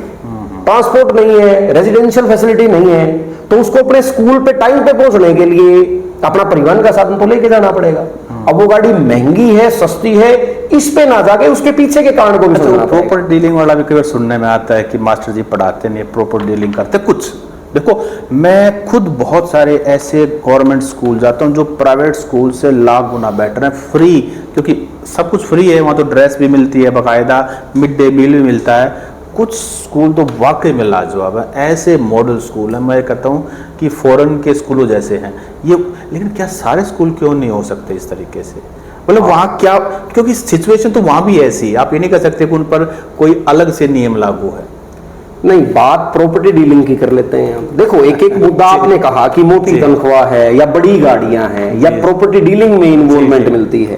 ट्रांसपोर्ट नहीं है, रेजिडेंशियल फैसिलिटी नहीं है, तो उसको अपने स्कूल पे टाइम पे पहुंचने के लिए अपना परिवहन का साधन तो लेके जाना पड़ेगा। अब वो गाड़ी महंगी है, सस्ती है, इस पे ना जाके उसके पीछे के कारण को भी समझना पड़ेगा। प्रॉपर डीलिंग वाला भी कई बार सुनने में आता है कि मास्टर जी पढ़ाते नहीं, प्रॉपर डीलिंग करते कुछ। देखो, मैं खुद बहुत सारे ऐसे गवर्नमेंट स्कूल जाता हूँ जो प्राइवेट स्कूल से लाख गुना बेटर है, फ्री, क्योंकि सब कुछ फ्री है वहाँ। तो ड्रेस भी मिलती है बाकायदा, मिड डे मील भी मिलता है। कुछ स्कूल तो वाकई में लाजवाब है, ऐसे मॉडल स्कूल हैं, मैं कहता हूँ कि फॉरेन के स्कूलों जैसे हैं ये। लेकिन क्या सारे स्कूल क्यों नहीं हो सकते इस तरीके से? मतलब वहाँ क्या, क्योंकि सिचुएशन तो वहाँ भी ऐसी है, आप ये नहीं कह सकते कि उन पर कोई अलग से नियम लागू है। नहीं, बात प्रॉपर्टी डीलिंग की कर लेते हैं हम। देखो, एक एक मुद्दा आपने कहा कि मोटी तनख्वाह है या बड़ी गाड़ियां हैं या प्रॉपर्टी डीलिंग में इन्वॉल्वमेंट मिलती है।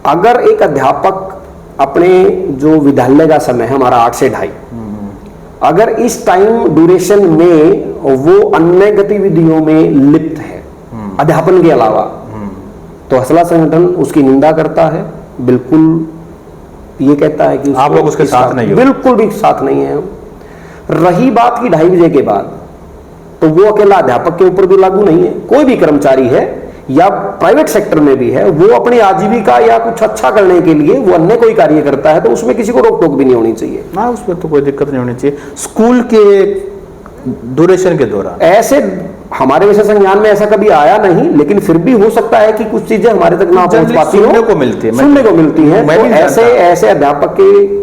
अगर एक अध्यापक अपने जो विद्यालय का समय है हमारा 8 से 2:30, अगर इस टाइम ड्यूरेशन में वो अन्य गतिविधियों में लिप्त है अध्यापन के अलावा, तो हसला संगठन उसकी निंदा करता है। बिल्कुल ये कहता है कि आप लोग उसके साथ नहीं हो, बिल्कुल भी साथ नहीं है हम। रही बात की 2:30 बजे के बाद, तो वो अकेला अध्यापक के ऊपर भी लागू नहीं है। कोई भी कर्मचारी है या प्राइवेट सेक्टर में भी है, वो अपनी आजीविका या कुछ अच्छा करने के लिए वो अन्य कोई कार्य करता है, तो उसमें किसी को रोक टोक भी नहीं होनी चाहिए। हाँ, उसमें तो कोई दिक्कत नहीं होनी चाहिए स्कूल के ड्यूरेशन के दौरान। ऐसे हमारे वैसे संज्ञान में ऐसा कभी आया नहीं, लेकिन फिर भी हो सकता है कि कुछ चीजें हमारे तक ना पहुंच पाती हो, सुनने को मिलती है। तो ऐसे अध्यापक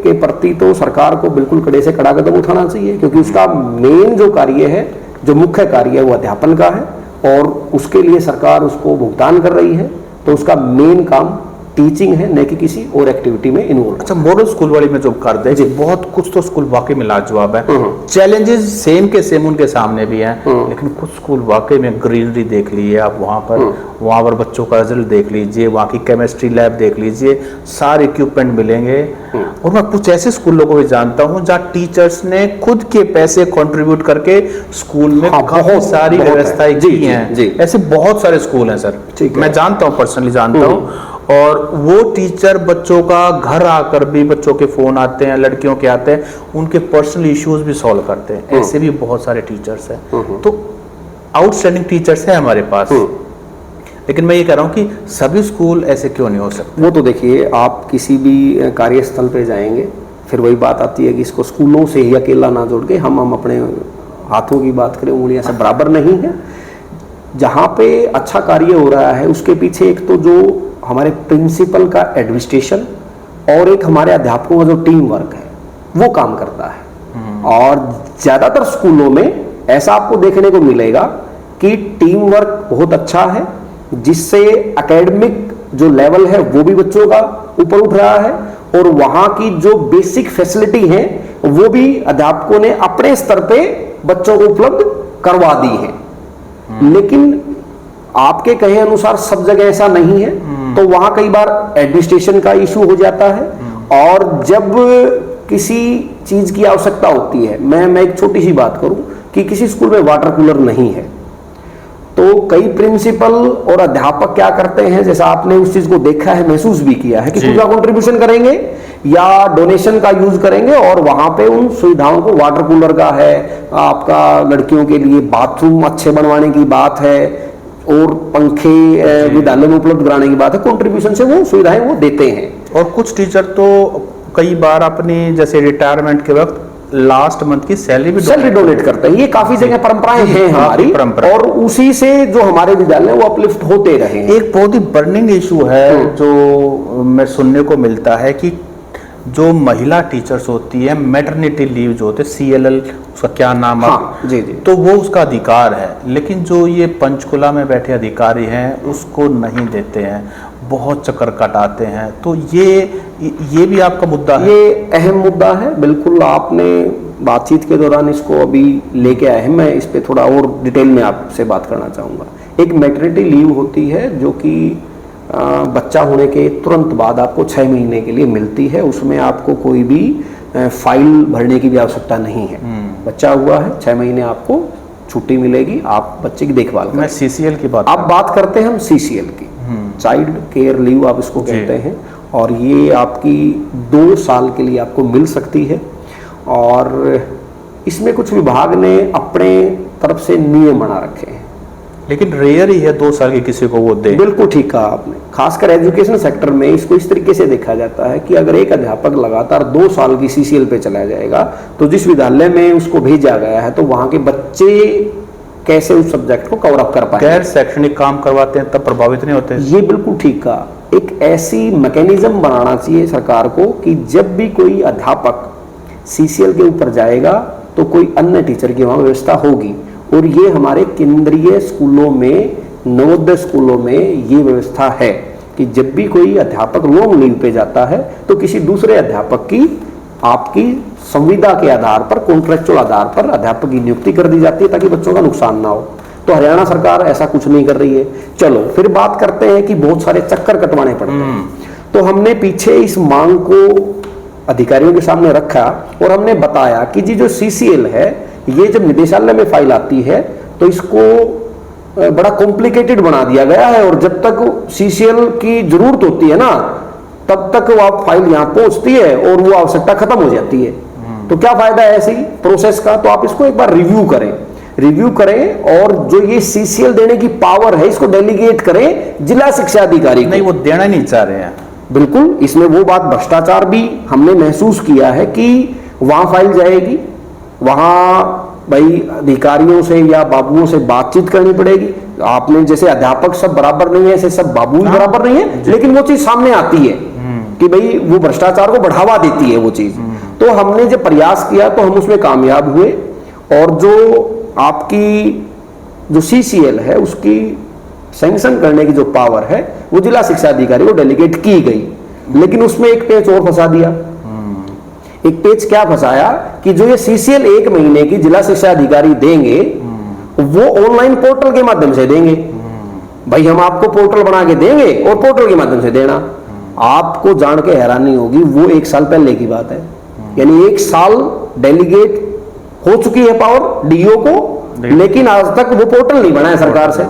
के प्रति तो सरकार को बिल्कुल कड़े से कड़ा कदम उठाना चाहिए, क्योंकि उसका मेन जो कार्य है, जो मुख्य कार्य है, वो अध्यापन का है, और उसके लिए सरकार उसको भुगतान कर रही है। तो उसका मेन काम टीचिंग है, न कि किसी और एक्टिविटी में इन्वॉल्व। अच्छा, मॉडल स्कूल वाली में जो कर दे, बहुत कुछ तो स्कूल वाकई में लाजवाब है, चैलेंजेस सेम के सेम उनके सामने भी हैं, लेकिन कुछ स्कूल वाकई में ग्रीनरी देख लीजिए आप, वहाँ पर बच्चों का रिजल्ट देख लीजिए, वहाँ की केमिस्ट्री लैब देख लीजिए, सारे इक्विपमेंट मिलेंगे। और मैं कुछ ऐसे स्कूलों को भी जानता हूँ जहाँ टीचर्स ने खुद के पैसे कंट्रीब्यूट करके स्कूल में बहुत सारी व्यवस्थाएं की हैं। ऐसे बहुत सारे स्कूल हैं सर, मैं जानता हूँ, पर्सनली जानता हूँ। और वो टीचर बच्चों का घर आकर भी, बच्चों के फोन आते हैं, लड़कियों के आते हैं, उनके पर्सनल इश्यूज भी सॉल्व करते हैं। ऐसे भी बहुत सारे टीचर्स हैं, तो आउटस्टैंडिंग टीचर्स हैं हमारे पास। लेकिन मैं ये कह रहा हूँ कि सभी स्कूल ऐसे क्यों नहीं हो सकते? वो तो देखिए, आप किसी भी कार्यस्थल पे जाएंगे, फिर वही बात आती है कि इसको स्कूलों से ही अकेला ना जोड़ के हम अपने हाथों की बात करें, उंगलियां सब बराबर नहीं है। जहाँ पे अच्छा कार्य हो रहा है उसके पीछे एक तो जो हमारे प्रिंसिपल का एडमिनिस्ट्रेशन और एक हमारे अध्यापकों का जो टीम वर्क है वो काम करता है। और ज़्यादातर स्कूलों में ऐसा आपको देखने को मिलेगा कि टीम वर्क बहुत अच्छा है, जिससे एकेडमिक जो लेवल है वो भी बच्चों का ऊपर उठ रहा है और वहाँ की जो बेसिक फैसिलिटी है वो भी अध्यापकों ने अपने स्तर पे बच्चों को उपलब्ध करवा दी है। लेकिन आपके कहे अनुसार सब जगह ऐसा नहीं है, तो वहाँ कई बार एडमिनिस्ट्रेशन का इशू हो जाता है। और जब किसी चीज की आवश्यकता होती है, मैं एक छोटी सी बात करूं कि किसी स्कूल में वाटर कूलर नहीं है, तो कई प्रिंसिपल और अध्यापक क्या करते हैं, जैसा आपने उस चीज को देखा है, महसूस भी किया है कि खुद का कंट्रीब्यूशन करेंगे या डोनेशन का यूज करेंगे और वहां पे उन सुविधाओं को, वाटर कूलर का है, आपका लड़कियों के लिए बाथरूम अच्छे बनवाने की बात है और पंखे विद्यालय में उपलब्ध कराने की बात है, कंट्रीब्यूशन से वो सुविधाएं वो देते हैं। और कुछ टीचर तो कई बार अपनी जैसे रिटायरमेंट के वक्त लास्ट मंथ की सैलरी डोनेट करते हैं। ये काफी जगह परंपराएं हैं हमारी, और उसी से जो हमारे विद्यालय वो अपलिफ्ट होते रहे हैं। एक बहुत ही बर्निंग इशू है जो मैं सुनने को मिलता है कि जो महिला टीचर्स होती है, मैटरनिटी लीव जो होते हैं, CLL उसका क्या नाम है? हाँ, जी जी। तो वो उसका अधिकार है, लेकिन जो ये पंचकुला में बैठे अधिकारी हैं उसको नहीं देते हैं, बहुत चक्कर कटाते हैं। तो ये भी आपका मुद्दा है? ये अहम मुद्दा है, बिल्कुल। आपने बातचीत के दौरान इसको अभी लेके आए हैं, मैं इस पे थोड़ा और डिटेल में आपसे बात करना चाहूँगा। एक मैटरनिटी लीव होती है जो कि बच्चा होने के तुरंत बाद आपको 6 महीने के लिए मिलती है। उसमें आपको कोई भी फाइल भरने की भी आवश्यकता नहीं है। बच्चा हुआ है, 6 महीने आपको छुट्टी मिलेगी, आप बच्चे की देखभाल करें। मैं CCL की बात, आप बात करते हैं हम CCL की, चाइल्ड केयर लीव आप इसको कहते हैं, और ये आपकी 2 साल के लिए आपको मिल सकती है। और इसमें कुछ विभाग ने अपने तरफ से नियम बना रखे हैं, लेकिन रेयर ही है 2 साल के किसी को वो दे। बिल्कुल ठीक कहा आपने। खासकर एजुकेशन सेक्टर में इसको इस तरीके से देखा जाता है कि अगर एक अध्यापक लगातार 2 साल की CCL पे चला जाएगा तो जिस विद्यालय में उसको भेजा गया है तो वहां के बच्चे कैसे उस सब्जेक्ट को कवर अप कर पाएंगे। गैर शैक्षणिक काम करवाते हैं तब प्रभावित नहीं होते। ये बिल्कुल ठीक कहा। एक ऐसी मैकेनिज्म बनाना चाहिए सरकार को कि जब भी कोई अध्यापक CCL के ऊपर जाएगा तो कोई अन्य टीचर की वहां व्यवस्था होगी। और ये हमारे केंद्रीय स्कूलों में, नवोदय स्कूलों में ये व्यवस्था है कि जब भी कोई अध्यापक लॉन्ग लीव पे जाता है तो किसी दूसरे अध्यापक की आपकी संविदा के आधार पर, कॉन्ट्रेक्चुअल आधार पर अध्यापक की नियुक्ति कर दी जाती है ताकि बच्चों का नुकसान ना हो। तो हरियाणा सरकार ऐसा कुछ नहीं कर रही है। चलो फिर बात करते हैं कि बहुत सारे चक्कर कटवाने पड़ते हैं। तो हमने पीछे इस मांग को अधिकारियों के सामने रखा और हमने बताया कि जी जो CCL है, ये जब निदेशालय में फाइल आती है तो इसको बड़ा कॉम्प्लिकेटेड बना दिया गया है, और जब तक CCL की जरूरत होती है ना तब तक वो फाइल यहाँ पहुंचती है और वो आवश्यकता खत्म हो जाती है। तो क्या फायदा है ऐसी प्रोसेस का? तो आप इसको एक बार रिव्यू करें और जो ये CCL देने की पावर है इसको डेलीगेट करें जिला शिक्षा अधिकारी। नहीं, वो देना नहीं चाह रहे हैं। बिल्कुल, इसमें वो बात भ्रष्टाचार भी हमने महसूस किया है कि वहां फाइल जाएगी, वहां भाई अधिकारियों से या बाबुओं से बातचीत करनी पड़ेगी। आपने जैसे अध्यापक सब बराबर नहीं है, ऐसे सब बाबू भी बराबर नहीं है, लेकिन वो चीज सामने आती है कि भाई वो भ्रष्टाचार को बढ़ावा देती है वो चीज। तो हमने जब प्रयास किया तो हम उसमें कामयाब हुए, और जो आपकी जो CCL है उसकी सैंक्शन करने की जो पावर है वो जिला शिक्षा अधिकारी को डेलीगेट की गई। लेकिन उसमें एक पेच और फंसा दिया। एक पेच क्या फंसाया कि जो ये CCL 1 महीने की जिला शिक्षा अधिकारी देंगे वो ऑनलाइन पोर्टल के माध्यम से देंगे। भाई हम आपको पोर्टल बना के देंगे और पोर्टल के माध्यम से देना। आपको जान के हैरानी होगी, वो 1 साल पहले की बात है। यानी 1 साल डेलीगेट हो चुकी है पावर DO को, लेकिन आज तक वो पोर्टल नहीं बना है सरकार से।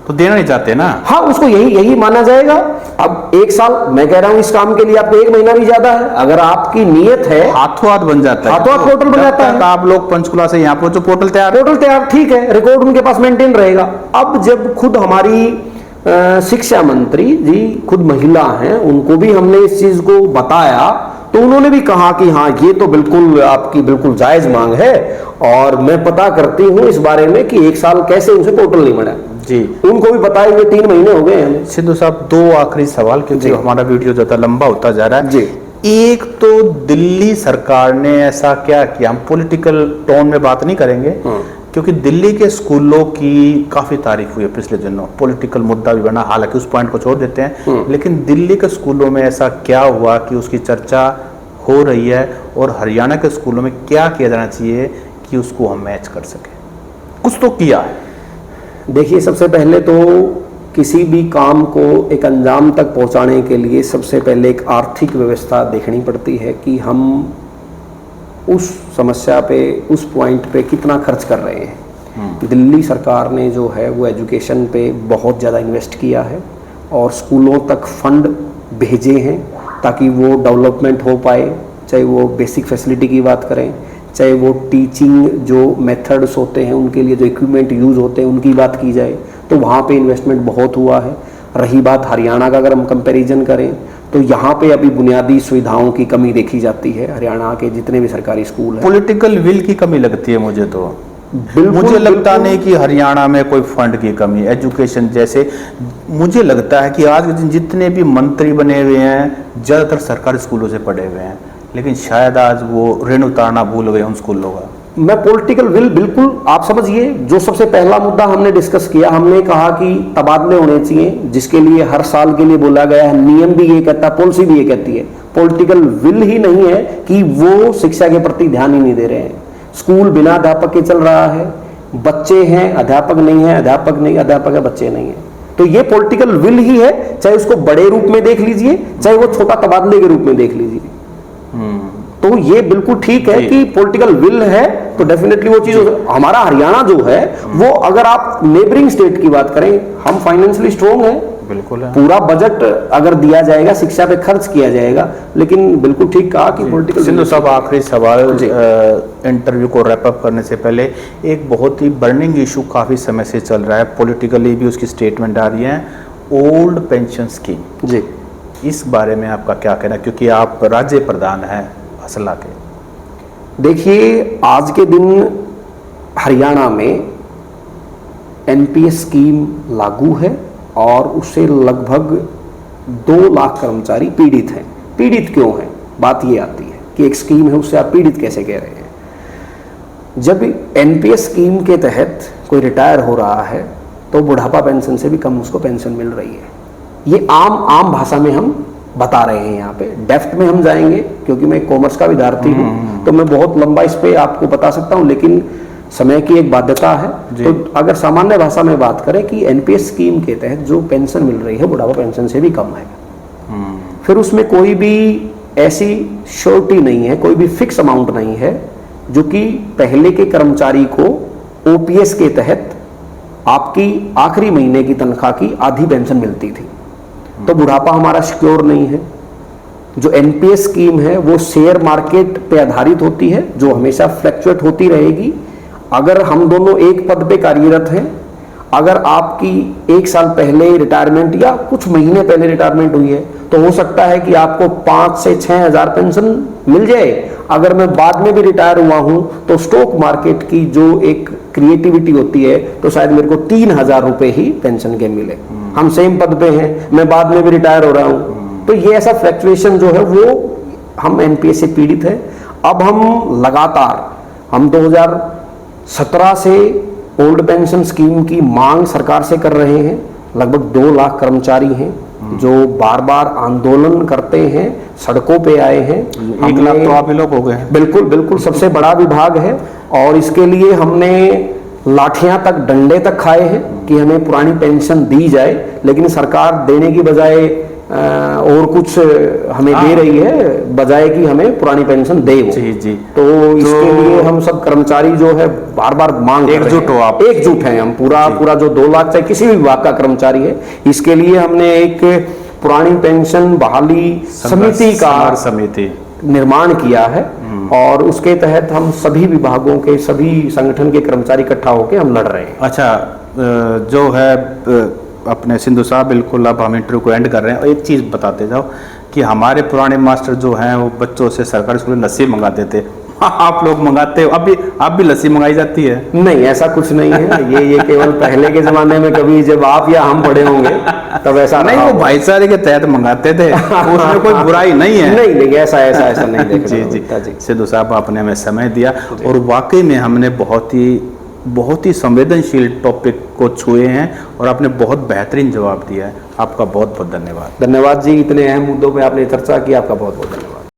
तो देना नहीं चाहते ना। हाँ, उसको यही माना जाएगा। अब 1 साल, मैं कह रहा हूं इस काम के लिए आपको 1 महीना भी ज्यादा है। अगर आपकी नीयत है, हाथों हाथ बन जाता है, हाथों हाथ पोर्टल बन जाता है। आप लोग पंचकुला से यहाँ पहुंचो, पोर्टल तैयार, ठीक है, रिकॉर्ड उनके पास मेंटेन रहेगा। अब जब खुद हमारी शिक्षा मंत्री जी खुद महिला हैं, उनको भी हमने इस चीज को बताया तो उन्होंने भी कहा कि हाँ ये तो बिल्कुल आपकी बिल्कुल जायज मांग है और मैं पता करती हूँ इस बारे में कि 1 साल कैसे उनसे पोर्टल नहीं बना जी। उनको भी बताए हुए 3 महीने हो गए हैं। सिद्धू साहब, 2 आखिरी सवाल, क्योंकि हमारा वीडियो ज्यादा लंबा होता जा रहा है जी। एक तो दिल्ली सरकार ने ऐसा क्या किया, हम पॉलिटिकल टोन में बात नहीं करेंगे क्योंकि दिल्ली के स्कूलों की काफी तारीफ हुई है पिछले दिनों, पॉलिटिकल मुद्दा भी बना, हालांकि उस पॉइंट को छोड़ देते हैं, लेकिन दिल्ली के स्कूलों में ऐसा क्या हुआ कि उसकी चर्चा हो रही है और हरियाणा के स्कूलों में क्या किया जाना चाहिए कि उसको हम मैच कर सके? कुछ तो किया है। देखिए, सबसे पहले तो किसी भी काम को एक अंजाम तक पहुंचाने के लिए सबसे पहले एक आर्थिक व्यवस्था देखनी पड़ती है कि हम उस समस्या पे, उस पॉइंट पे कितना खर्च कर रहे हैं। दिल्ली सरकार ने जो है वो एजुकेशन पे बहुत ज़्यादा इन्वेस्ट किया है और स्कूलों तक फंड भेजे हैं ताकि वो डेवलपमेंट हो पाए, चाहे वो बेसिक फैसिलिटी की बात करें, चाहे वो टीचिंग जो मेथड्स होते हैं उनके लिए जो इक्विपमेंट यूज़ होते हैं उनकी बात की जाए, तो वहाँ पे इन्वेस्टमेंट बहुत हुआ है। रही बात हरियाणा का, अगर हम कंपैरिजन करें तो यहाँ पे अभी बुनियादी सुविधाओं की कमी देखी जाती है। हरियाणा के जितने भी सरकारी स्कूल हैं, पॉलिटिकल विल की कमी लगती है मुझे तो। मुझे लगता नहीं कि हरियाणा में कोई फंड की कमी, एजुकेशन जैसे मुझे लगता है कि आज के दिन जितने भी मंत्री बने हुए हैं ज़्यादातर सरकारी स्कूलों से पढ़े हुए हैं, लेकिन शायद आज वो ऋण उतारना भूल गए उन स्कूलों का। मैं पॉलिटिकल विल, बिल्कुल आप समझिए, जो सबसे पहला मुद्दा हमने डिस्कस किया, हमने कहा कि तबादले होने चाहिए, जिसके लिए हर साल के लिए बोला गया है, नियम भी ये कहता है, पॉलिसी भी ये कहती है। पॉलिटिकल विल ही नहीं है कि वो शिक्षा के प्रति ध्यान ही नहीं दे रहे हैं। स्कूल बिना अध्यापक के चल रहा है, बच्चे हैं अध्यापक नहीं है, अध्यापक नहीं अध्यापक है, बच्चे नहीं है। तो ये पॉलिटिकल विल ही है, चाहे उसको बड़े रूप में देख लीजिए, चाहे वो छोटा तबादले के रूप में देख लीजिए। तो ये बिल्कुल ठीक है कि पॉलिटिकल विल है तो डेफिनेटली वो चीज। हमारा हरियाणा जो है वो, अगर आप नेबरिंग स्टेट की बात करें, हम फाइनेंशियली स्ट्रॉन्ग है, बिल्कुल है। पूरा बजट अगर दिया जाएगा, शिक्षा पे खर्च किया जाएगा, लेकिन बिल्कुल ठीक कहा कि पॉलिटिकल। सिंधु साहब, आखिरी सवाल, इंटरव्यू को रैप अप करने से पहले, एक बहुत ही बर्निंग इशू काफी समय से चल रहा है, पॉलिटिकली भी उसकी स्टेटमेंट आ रही है, ओल्ड पेंशन स्कीम जी, इस बारे में आपका क्या कहना, क्योंकि आप राज्य प्रधान हैं असला के? देखिए, आज के दिन हरियाणा में एनपीएस स्कीम लागू है और उससे लगभग 2 लाख कर्मचारी पीड़ित हैं। पीड़ित क्यों हैं? बात ये आती है कि एक स्कीम है, उससे आप पीड़ित कैसे कह रहे हैं? जब एनपीएस स्कीम के तहत कोई रिटायर हो रहा है तो बुढ़ापा पेंशन से भी कम उसको पेंशन मिल रही है। ये आम भाषा में हम बता रहे हैं। यहाँ पे डेफ्ट में हम जाएंगे क्योंकि मैं कॉमर्स का विद्यार्थी हूँ, तो मैं बहुत लंबा इस पे आपको बता सकता हूँ, लेकिन समय की एक बाध्यता है। तो अगर सामान्य भाषा में बात करें कि एनपीएस स्कीम के तहत जो पेंशन मिल रही है बुढ़ापा पेंशन से भी कम है। फिर उसमें कोई भी ऐसी श्योरिटी नहीं है, कोई भी फिक्स अमाउंट नहीं है, जो कि पहले के कर्मचारी को ओपीएस के तहत आपकी आखिरी महीने की तनख्वाह की आधी पेंशन मिलती थी। तो बुढ़ापा हमारा सिक्योर नहीं है। जो एनपीएस स्कीम है वो शेयर मार्केट पे आधारित होती है, जो हमेशा फ्लक्चुएट होती रहेगी। अगर हम दोनों एक पद पे कार्यरत हैं, अगर आपकी 1 साल पहले रिटायरमेंट या कुछ महीने पहले रिटायरमेंट हुई है, तो हो सकता है कि आपको 5 से 6 हज़ार पेंशन मिल जाए। अगर मैं बाद में भी रिटायर हुआ हूं तो स्टॉक मार्केट की जो एक क्रिएटिविटी होती है, तो शायद मेरे को 3,000 रुपए ही पेंशन के मिले। हम सेम पद पे हैं, मैं बाद में भी रिटायर हो रहा हूं, तो ये ऐसा फ्लक्चुएशन जो है वो हम एनपीएस से पीड़ित है। अब हम लगातार 2017 से ओल्ड पेंशन स्कीम की मांग सरकार से कर रहे हैं। लगभग 2 लाख कर्मचारी हैं जो बार बार आंदोलन करते हैं, सड़कों पे आए हैं। 1 लाख तो आप ही लोग हो गए हैं। बिल्कुल बिल्कुल, सबसे बड़ा विभाग है और इसके लिए हमने लाठियां तक, डंडे तक खाए हैं कि हमें पुरानी पेंशन दी जाए, लेकिन सरकार देने की बजाय और कुछ हमें दे रही है, बजाय कि हमें पुरानी पेंशन दे वो। जी। तो इसके लिए हम सब कर्मचारी जो है बार बार मांग एकजुट हो आप? एकजुट हैं हम, पूरा जो 2 लाख चाहे किसी भी विभाग का कर्मचारी है। इसके लिए हमने एक पुरानी पेंशन बहाली समिति का निर्माण किया है और उसके तहत हम सभी विभागों के, सभी संगठन के कर्मचारी इकट्ठा होकर हम लड़ रहे हैं। अच्छा, जो है अपने सिंधु साहब, बिल्कुल अब हम इंटरव्यू को एंड कर रहे हैं, और एक चीज़ बताते जाओ कि हमारे पुराने मास्टर जो हैं वो बच्चों से सरकारी स्कूल में लस्सी मंगाते थे। आप लोग मंगाते हो, अब भी लस्सी मंगाई जाती है? नहीं, ऐसा कुछ नहीं है। ये केवल पहले के जमाने में कभी जब आप या हम पढ़े होंगे तब ऐसा नहीं, वो भाईचारे के तहत मंगाते थे, उसमें कोई बुराई नहीं है। नहीं, ऐसा नहीं देखा जी जी, सिद्धू साहब आपने हमें समय दिया और वाकई में हमने बहुत ही संवेदनशील टॉपिक को छुए हैं और आपने बहुत बेहतरीन जवाब दिया है। आपका बहुत बहुत धन्यवाद। धन्यवाद जी, इतने अहम मुद्दों पे आपने चर्चा की, आपका बहुत बहुत धन्यवाद।